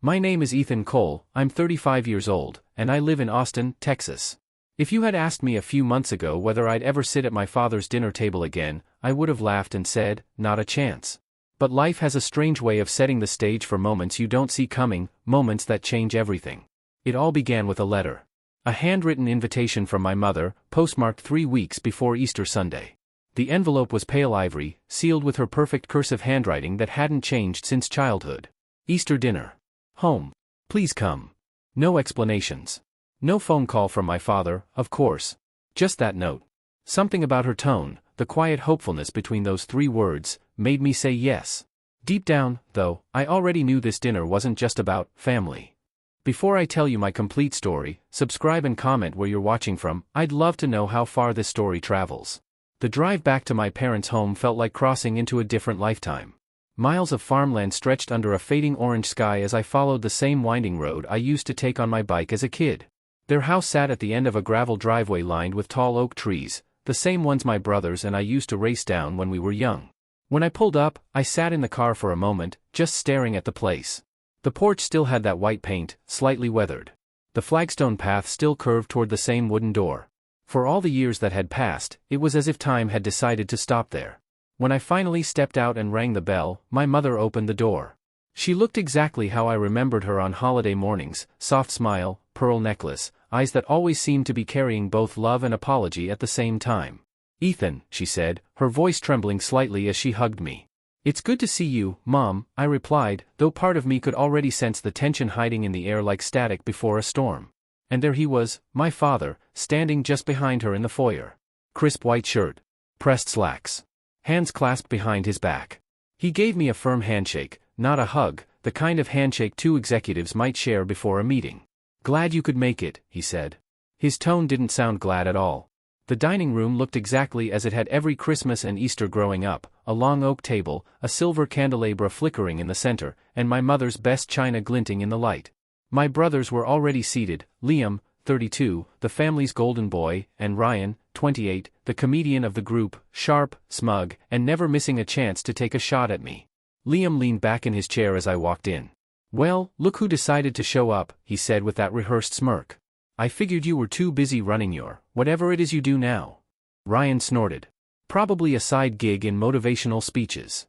My name is Ethan Cole, I'm 35 years old, and I live in Austin, Texas. If you had asked me a few months ago whether I'd ever sit at my father's dinner table again, I would have laughed and said, not a chance. But life has a strange way of setting the stage for moments you don't see coming, moments that change everything. It all began with a letter. A handwritten invitation from my mother, postmarked 3 weeks before Easter Sunday. The envelope was pale ivory, sealed with her perfect cursive handwriting that hadn't changed since childhood. Easter dinner. Home. Please come. No explanations. No phone call from my father, of course. Just that note. Something about her tone, the quiet hopefulness between those 3 words, made me say yes. Deep down, though, I already knew this dinner wasn't just about family. Before I tell you my complete story, subscribe and comment where you're watching from. I'd love to know how far this story travels. The drive back to my parents' home felt like crossing into a different lifetime. Miles of farmland stretched under a fading orange sky as I followed the same winding road I used to take on my bike as a kid. Their house sat at the end of a gravel driveway lined with tall oak trees, the same ones my brothers and I used to race down when we were young. When I pulled up, I sat in the car for a moment, just staring at the place. The porch still had that white paint, slightly weathered. The flagstone path still curved toward the same wooden door. For all the years that had passed, it was as if time had decided to stop there. When I finally stepped out and rang the bell, my mother opened the door. She looked exactly how I remembered her on holiday mornings, soft smile, pearl necklace, eyes that always seemed to be carrying both love and apology at the same time. "Ethan," she said, her voice trembling slightly as she hugged me. "It's good to see you, Mom," I replied, though part of me could already sense the tension hiding in the air like static before a storm. And there he was, my father, standing just behind her in the foyer. Crisp white shirt. Pressed slacks. Hands clasped behind his back. He gave me a firm handshake, not a hug, the kind of handshake 2 executives might share before a meeting. "Glad you could make it," he said. His tone didn't sound glad at all. The dining room looked exactly as it had every Christmas and Easter growing up, a long oak table, a silver candelabra flickering in the center, and my mother's best china glinting in the light. My brothers were already seated, Liam, 32, the family's golden boy, and Ryan, 28, the comedian of the group, sharp, smug, and never missing a chance to take a shot at me. Liam leaned back in his chair as I walked in. "Well, look who decided to show up," he said with that rehearsed smirk. "I figured you were too busy running your, whatever it is you do now." Ryan snorted. "Probably a side gig in motivational speeches."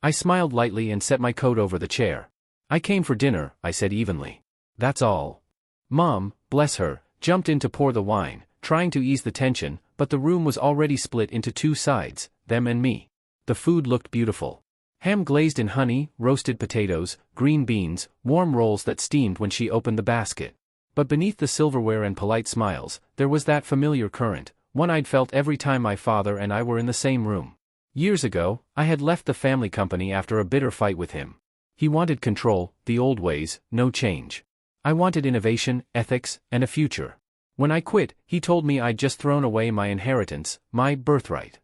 I smiled lightly and set my coat over the chair. "I came for dinner," I said evenly. "That's all." Mom, bless her, jumped in to pour the wine, trying to ease the tension, but the room was already split into 2 sides, them and me. The food looked beautiful. Ham glazed in honey, roasted potatoes, green beans, warm rolls that steamed when she opened the basket. But beneath the silverware and polite smiles, there was that familiar current, one I'd felt every time my father and I were in the same room. Years ago, I had left the family company after a bitter fight with him. He wanted control, the old ways, no change. I wanted innovation, ethics, and a future. When I quit, he told me I'd just thrown away my inheritance, my birthright.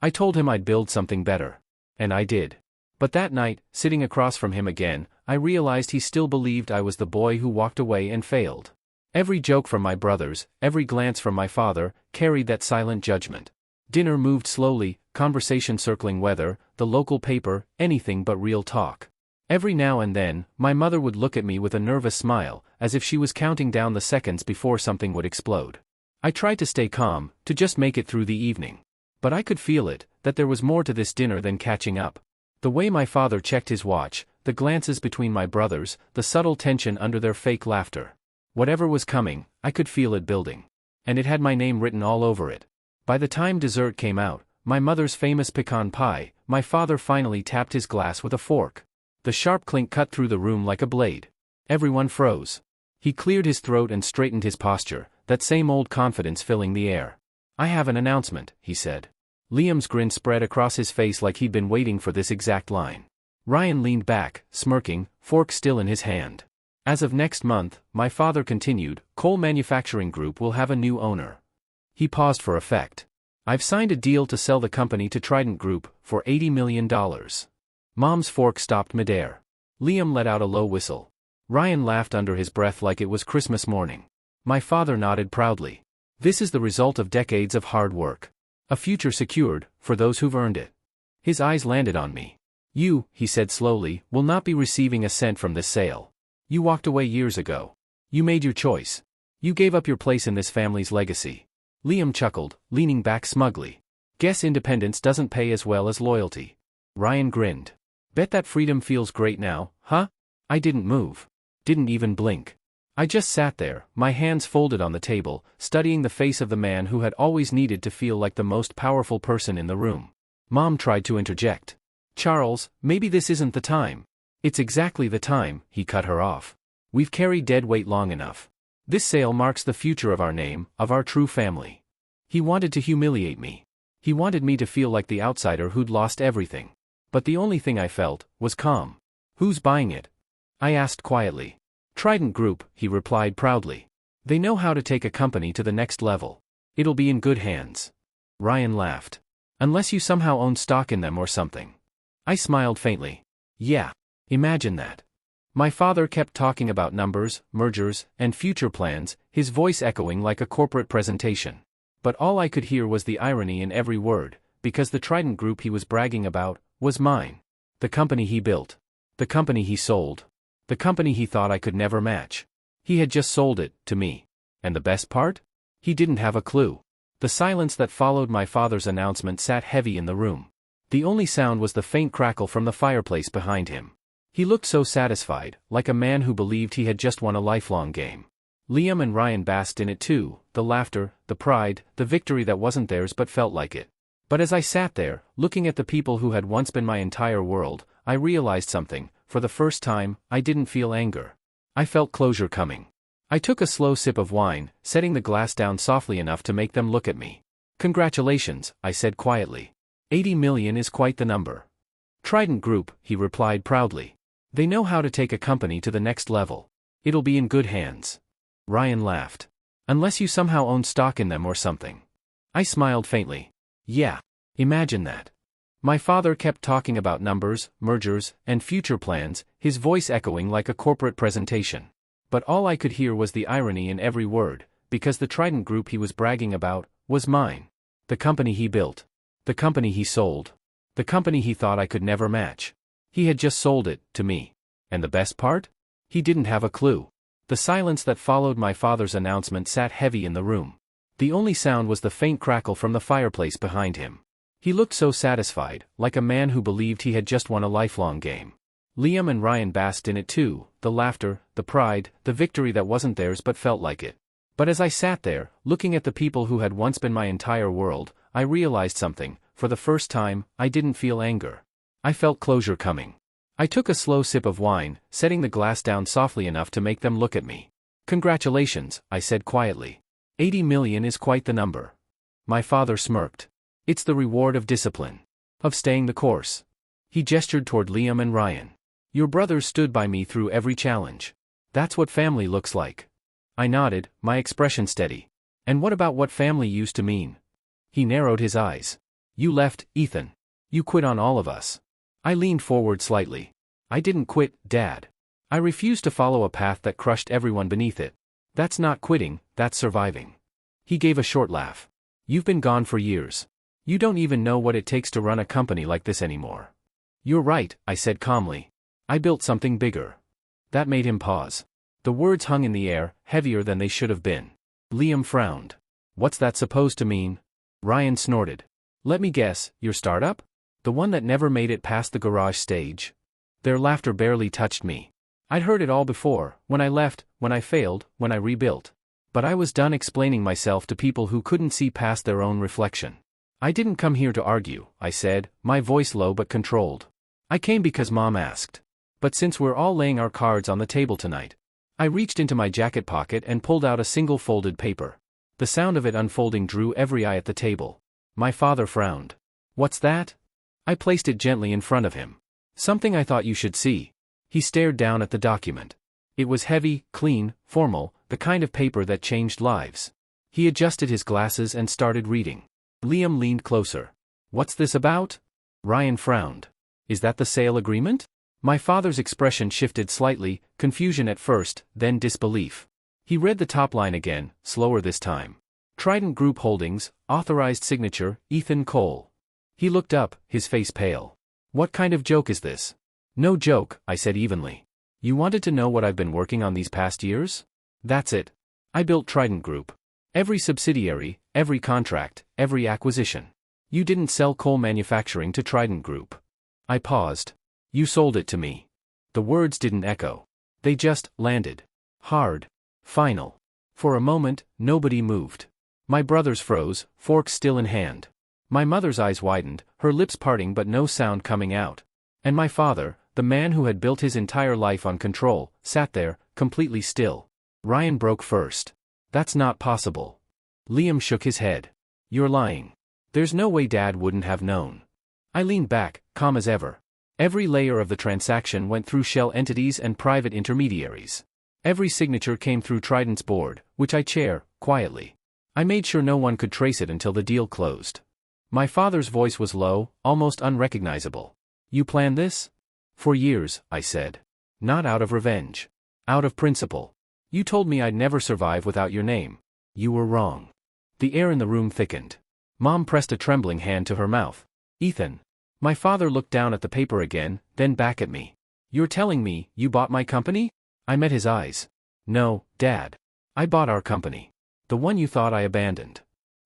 I told him I'd build something better. And I did. But that night, sitting across from him again, I realized he still believed I was the boy who walked away and failed. Every joke from my brothers, every glance from my father, carried that silent judgment. Dinner moved slowly, conversation circling weather, the local paper, anything but real talk. Every now and then, my mother would look at me with a nervous smile, as if she was counting down the seconds before something would explode. I tried to stay calm, to just make it through the evening. But I could feel it, that there was more to this dinner than catching up. The way my father checked his watch, the glances between my brothers, the subtle tension under their fake laughter. Whatever was coming, I could feel it building. And it had my name written all over it. By the time dessert came out, my mother's famous pecan pie, my father finally tapped his glass with a fork. The sharp clink cut through the room like a blade. Everyone froze. He cleared his throat and straightened his posture, that same old confidence filling the air. "I have an announcement," he said. Liam's grin spread across his face like he'd been waiting for this exact line. Ryan leaned back, smirking, fork still in his hand. "As of next month," my father continued, "Cole Manufacturing Group will have a new owner." He paused for effect. "I've signed a deal to sell the company to Trident Group, for $80 million. Mom's fork stopped midair. Liam let out a low whistle. Ryan laughed under his breath like it was Christmas morning. My father nodded proudly. "This is the result of decades of hard work. A future secured, for those who've earned it." His eyes landed on me. "You," he said slowly, "will not be receiving a cent from this sale. You walked away years ago. You made your choice. You gave up your place in this family's legacy. Liam chuckled, leaning back smugly. Guess independence doesn't pay as well as loyalty. Ryan grinned. Bet that freedom feels great now, huh? I didn't move. Didn't even blink. I just sat there, my hands folded on the table, studying the face of the man who had always needed to feel like the most powerful person in the room. Mom tried to interject. Charles, maybe this isn't the time. It's exactly the time, he cut her off. We've carried dead weight long enough. This sale marks the future of our name, of our true family. He wanted to humiliate me. He wanted me to feel like the outsider who'd lost everything. But the only thing I felt was calm. Who's buying it? I asked quietly. Trident Group, he replied proudly. They know how to take a company to the next level. It'll be in good hands. Ryan laughed. Unless you somehow own stock in them or something. I smiled faintly. Yeah. Imagine that. My father kept talking about numbers, mergers, and future plans, his voice echoing like a corporate presentation. But all I could hear was the irony in every word, because the Trident Group he was bragging about was mine. The company he built. The company he sold. The company he thought I could never match. He had just sold it, to me. And the best part? He didn't have a clue. The silence that followed my father's announcement sat heavy in the room. The only sound was the faint crackle from the fireplace behind him. He looked so satisfied, like a man who believed he had just won a lifelong game. Liam and Ryan basked in it too, the laughter, the pride, the victory that wasn't theirs but felt like it. But as I sat there, looking at the people who had once been my entire world, I realized something. For the first time, I didn't feel anger. I felt closure coming. I took a slow sip of wine, setting the glass down softly enough to make them look at me. Congratulations, I said quietly. 80 million is quite the number. Trident Group, he replied proudly. They know how to take a company to the next level. It'll be in good hands. Ryan laughed. Unless you somehow own stock in them or something. I smiled faintly. Yeah. Imagine that. My father kept talking about numbers, mergers, and future plans, his voice echoing like a corporate presentation. But all I could hear was the irony in every word, because the Trident Group he was bragging about was mine. The company he built. The company he sold. The company he thought I could never match. He had just sold it, to me. And the best part? He didn't have a clue. The silence that followed my father's announcement sat heavy in the room. The only sound was the faint crackle from the fireplace behind him. He looked so satisfied, like a man who believed he had just won a lifelong game. Liam and Ryan basked in it too, the laughter, the pride, the victory that wasn't theirs but felt like it. But as I sat there, looking at the people who had once been my entire world, I realized something. For the first time, I didn't feel anger. I felt closure coming. I took a slow sip of wine, setting the glass down softly enough to make them look at me. Congratulations, I said quietly. 80 million is quite the number. My father smirked. It's the reward of discipline. Of staying the course. He gestured toward Liam and Ryan. Your brothers stood by me through every challenge. That's what family looks like. I nodded, my expression steady. And what about what family used to mean? He narrowed his eyes. You left, Ethan. You quit on all of us. I leaned forward slightly. I didn't quit, Dad. I refused to follow a path that crushed everyone beneath it. That's not quitting, that's surviving. He gave a short laugh. You've been gone for years. You don't even know what it takes to run a company like this anymore. You're right, I said calmly. I built something bigger. That made him pause. The words hung in the air, heavier than they should have been. Liam frowned. What's that supposed to mean? Ryan snorted. Let me guess, your startup? The one that never made it past the garage stage? Their laughter barely touched me. I'd heard it all before, when I left, when I failed, when I rebuilt. But I was done explaining myself to people who couldn't see past their own reflection. I didn't come here to argue, I said, my voice low but controlled. I came because Mom asked. But since we're all laying our cards on the table tonight. I reached into my jacket pocket and pulled out a single folded paper. The sound of it unfolding drew every eye at the table. My father frowned. What's that? I placed it gently in front of him. Something I thought you should see. He stared down at the document. It was heavy, clean, formal, the kind of paper that changed lives. He adjusted his glasses and started reading. Liam leaned closer. What's this about? Ryan frowned. Is that the sale agreement? My father's expression shifted slightly, confusion at first, then disbelief. He read the top line again, slower this time. Trident Group Holdings, authorized signature, Ethan Cole. He looked up, his face pale. What kind of joke is this? No joke, I said evenly. You wanted to know what I've been working on these past years? That's it. I built Trident Group. Every subsidiary, every contract, every acquisition. You didn't sell coal manufacturing to Trident Group. I paused. You sold it to me. The words didn't echo. They just landed. Hard. Final. For a moment, nobody moved. My brothers froze, forks still in hand. My mother's eyes widened, her lips parting but no sound coming out. And my father, the man who had built his entire life on control, sat there, completely still. Ryan broke first. That's not possible. Liam shook his head. You're lying. There's no way Dad wouldn't have known. I leaned back, calm as ever. Every layer of the transaction went through shell entities and private intermediaries. Every signature came through Trident's board, which I chair, quietly. I made sure no one could trace it until the deal closed. My father's voice was low, almost unrecognizable. You planned this? For years, I said. Not out of revenge. Out of principle. You told me I'd never survive without your name. You were wrong. The air in the room thickened. Mom pressed a trembling hand to her mouth. Ethan. My father looked down at the paper again, then back at me. You're telling me you bought my company? I met his eyes. No, Dad. I bought our company. The one you thought I abandoned.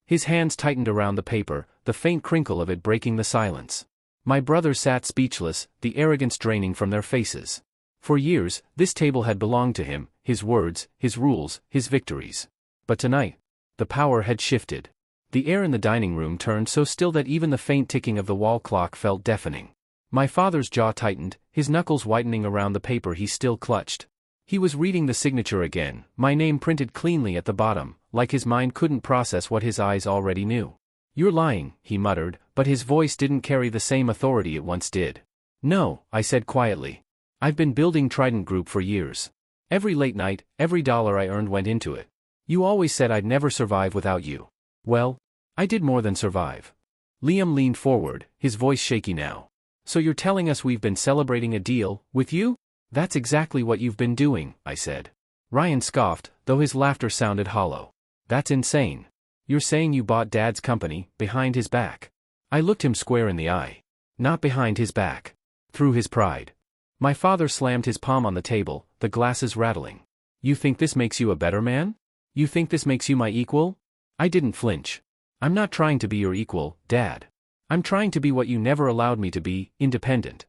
His hands tightened around the paper, the faint crinkle of it breaking the silence. My brothers sat speechless, the arrogance draining from their faces. For years, this table had belonged to him, his words, his rules, his victories. But tonight, the power had shifted. The air in the dining room turned so still that even the faint ticking of the wall clock felt deafening. My father's jaw tightened, his knuckles whitening around the paper he still clutched. He was reading the signature again, my name printed cleanly at the bottom, like his mind couldn't process what his eyes already knew. You're lying, he muttered, but his voice didn't carry the same authority it once did. No, I said quietly. I've been building Trident Group for years. Every late night, every dollar I earned went into it. You always said I'd never survive without you. Well, I did more than survive. Liam leaned forward, his voice shaky now. So you're telling us we've been celebrating a deal, with you? That's exactly what you've been doing, I said. Ryan scoffed, though his laughter sounded hollow. That's insane. You're saying you bought Dad's company, behind his back. I looked him square in the eye. Not behind his back. Through his pride. My father slammed his palm on the table, the glasses rattling. You think this makes you a better man? You think this makes you my equal? I didn't flinch. I'm not trying to be your equal, Dad. I'm trying to be what you never allowed me to be, independent.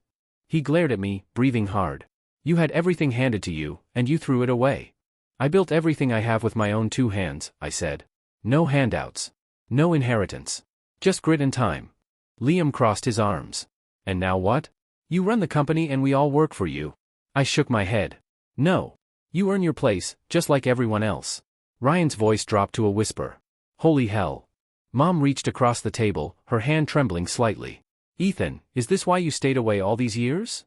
He glared at me, breathing hard. You had everything handed to you, and you threw it away. I built everything I have with my own 2 hands, I said. No handouts. No inheritance. Just grit and time. Liam crossed his arms. And now what? You run the company and we all work for you. I shook my head. No. You earn your place, just like everyone else. Ryan's voice dropped to a whisper. Holy hell. Mom reached across the table, her hand trembling slightly. Ethan, is this why you stayed away all these years?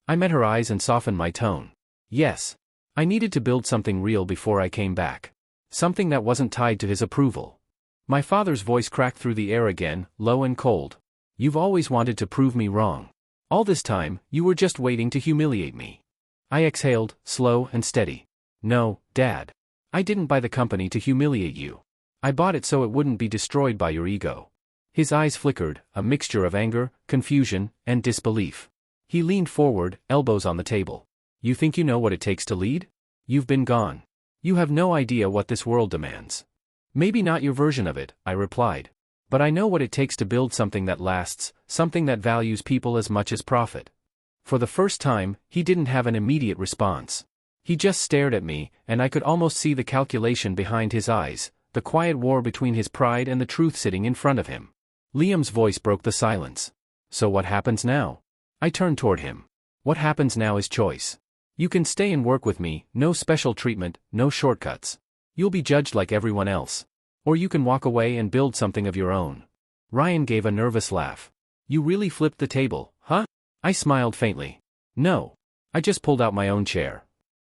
I met her eyes and softened my tone. Yes. I needed to build something real before I came back. Something that wasn't tied to his approval. My father's voice cracked through the air again, low and cold. You've always wanted to prove me wrong. All this time, you were just waiting to humiliate me. I exhaled, slow and steady. No, Dad. I didn't buy the company to humiliate you. I bought it so it wouldn't be destroyed by your ego. His eyes flickered, a mixture of anger, confusion, and disbelief. He leaned forward, elbows on the table. You think you know what it takes to lead? You've been gone. You have no idea what this world demands. Maybe not your version of it, I replied. But I know what it takes to build something that lasts, something that values people as much as profit. For the first time, he didn't have an immediate response. He just stared at me, and I could almost see the calculation behind his eyes, the quiet war between his pride and the truth sitting in front of him. Liam's voice broke the silence. So what happens now? I turned toward him. What happens now is choice. You can stay and work with me, no special treatment, no shortcuts. You'll be judged like everyone else. Or you can walk away and build something of your own. Ryan gave a nervous laugh. You really flipped the table, huh? I smiled faintly. No. I just pulled out my own chair.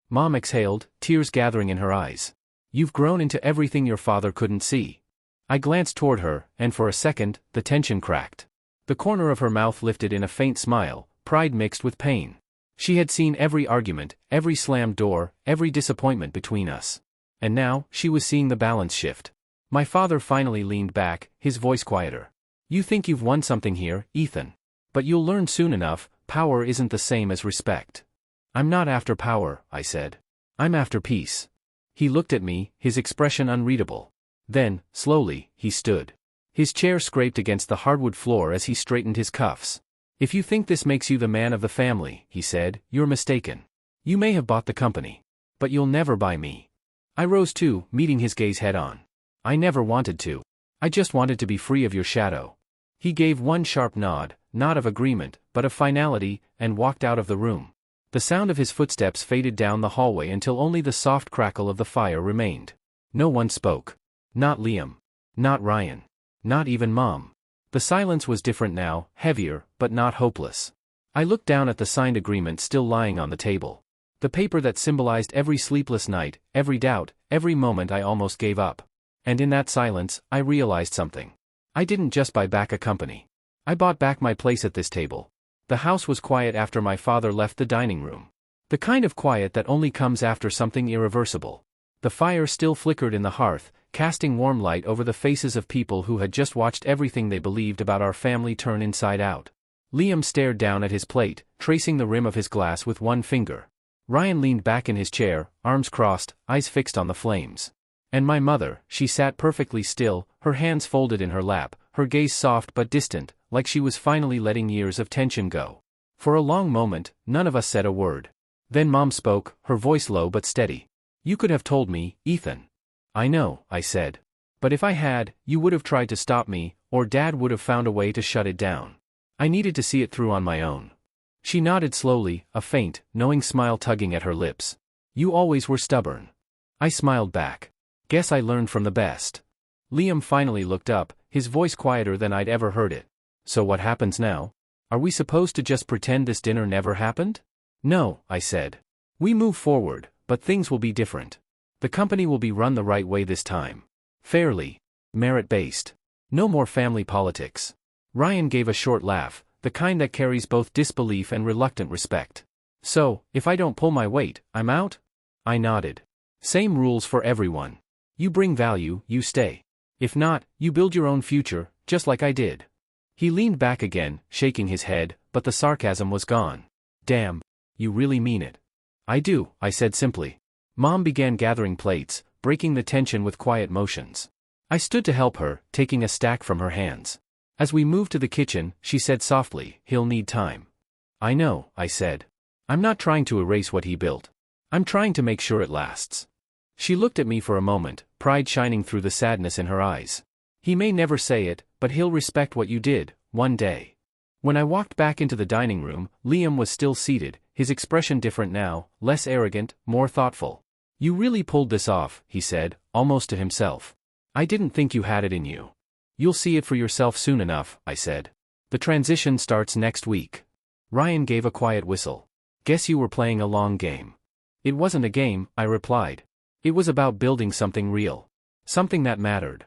Mom exhaled, tears gathering in her eyes. You've grown into everything your father couldn't see. I glanced toward her, and for a second, the tension cracked. The corner of her mouth lifted in a faint smile, pride mixed with pain. She had seen every argument, every slammed door, every disappointment between us. And now, she was seeing the balance shift. My father finally leaned back, his voice quieter. You think you've won something here, Ethan. But you'll learn soon enough, power isn't the same as respect. I'm not after power, I said. I'm after peace. He looked at me, his expression unreadable. Then, slowly, he stood. His chair scraped against the hardwood floor as he straightened his cuffs. If you think this makes you the man of the family, he said, you're mistaken. You may have bought the company. But you'll never buy me. I rose too, meeting his gaze head on. I never wanted to. I just wanted to be free of your shadow. He gave one sharp nod, not of agreement, but of finality, and walked out of the room. The sound of his footsteps faded down the hallway until only the soft crackle of the fire remained. No one spoke. Not Liam. Not Ryan. Not even Mom. The silence was different now, heavier, but not hopeless. I looked down at the signed agreement still lying on the table. The paper that symbolized every sleepless night, every doubt, every moment I almost gave up. And in that silence, I realized something. I didn't just buy back a company. I bought back my place at this table. The house was quiet after my father left the dining room. The kind of quiet that only comes after something irreversible. The fire still flickered in the hearth, casting warm light over the faces of people who had just watched everything they believed about our family turn inside out. Liam stared down at his plate, tracing the rim of his glass with one finger. Ryan leaned back in his chair, arms crossed, eyes fixed on the flames. And my mother, she sat perfectly still, her hands folded in her lap, her gaze soft but distant, like she was finally letting years of tension go. For a long moment, none of us said a word. Then Mom spoke, her voice low but steady. You could have told me, Ethan. I know, I said. But if I had, you would have tried to stop me, or Dad would have found a way to shut it down. I needed to see it through on my own. She nodded slowly, a faint, knowing smile tugging at her lips. You always were stubborn. I smiled back. Guess I learned from the best. Liam finally looked up, his voice quieter than I'd ever heard it. So what happens now? Are we supposed to just pretend this dinner never happened? No, I said. We move forward, but things will be different. The company will be run the right way this time. Fairly. Merit-based. No more family politics. Ryan gave a short laugh, the kind that carries both disbelief and reluctant respect. So, if I don't pull my weight, I'm out? I nodded. Same rules for everyone. You bring value, you stay. If not, you build your own future, just like I did. He leaned back again, shaking his head, but the sarcasm was gone. Damn. You really mean it. I do, I said simply. Mom began gathering plates, breaking the tension with quiet motions. I stood to help her, taking a stack from her hands. As we moved to the kitchen, she said softly, he'll need time. I know, I said. I'm not trying to erase what he built. I'm trying to make sure it lasts. She looked at me for a moment, pride shining through the sadness in her eyes. He may never say it, but he'll respect what you did, one day. When I walked back into the dining room, Liam was still seated, his expression different now, less arrogant, more thoughtful. You really pulled this off, he said, almost to himself. I didn't think you had it in you. You'll see it for yourself soon enough, I said. The transition starts next week. Ryan gave a quiet whistle. Guess you were playing a long game. It wasn't a game, I replied. It was about building something real. Something that mattered.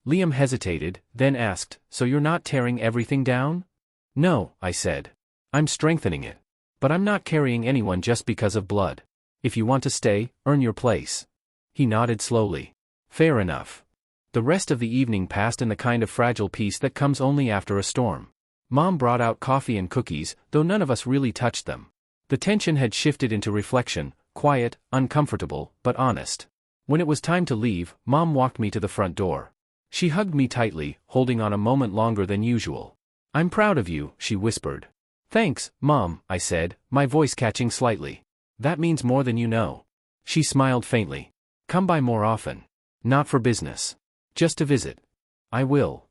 Liam hesitated, then asked, so you're not tearing everything down? No, I said. I'm strengthening it. But I'm not carrying anyone just because of blood. If you want to stay, earn your place. He nodded slowly. Fair enough. The rest of the evening passed in the kind of fragile peace that comes only after a storm. Mom brought out coffee and cookies, though none of us really touched them. The tension had shifted into reflection, quiet, uncomfortable, but honest. When it was time to leave, Mom walked me to the front door. She hugged me tightly, holding on a moment longer than usual. I'm proud of you, she whispered. Thanks, Mom, I said, my voice catching slightly. That means more than you know. She smiled faintly. Come by more often. Not for business. Just to visit. I will.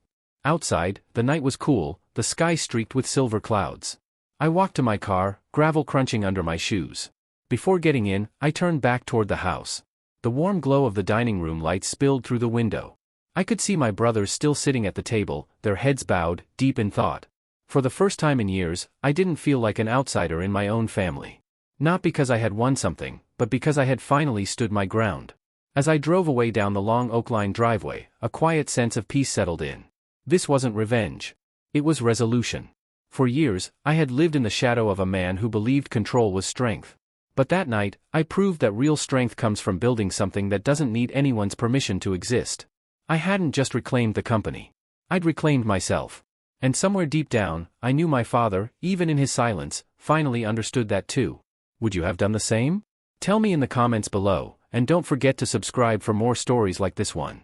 Outside, the night was cool, the sky streaked with silver clouds. I walked to my car, gravel crunching under my shoes. Before getting in, I turned back toward the house. The warm glow of the dining room lights spilled through the window. I could see my brothers still sitting at the table, their heads bowed, deep in thought. For the first time in years, I didn't feel like an outsider in my own family. Not because I had won something, but because I had finally stood my ground. As I drove away down the long oak-lined driveway, a quiet sense of peace settled in. This wasn't revenge. It was resolution. For years, I had lived in the shadow of a man who believed control was strength. But that night, I proved that real strength comes from building something that doesn't need anyone's permission to exist. I hadn't just reclaimed the company. I'd reclaimed myself. And somewhere deep down, I knew my father, even in his silence, finally understood that too. Would you have done the same? Tell me in the comments below, and don't forget to subscribe for more stories like this one.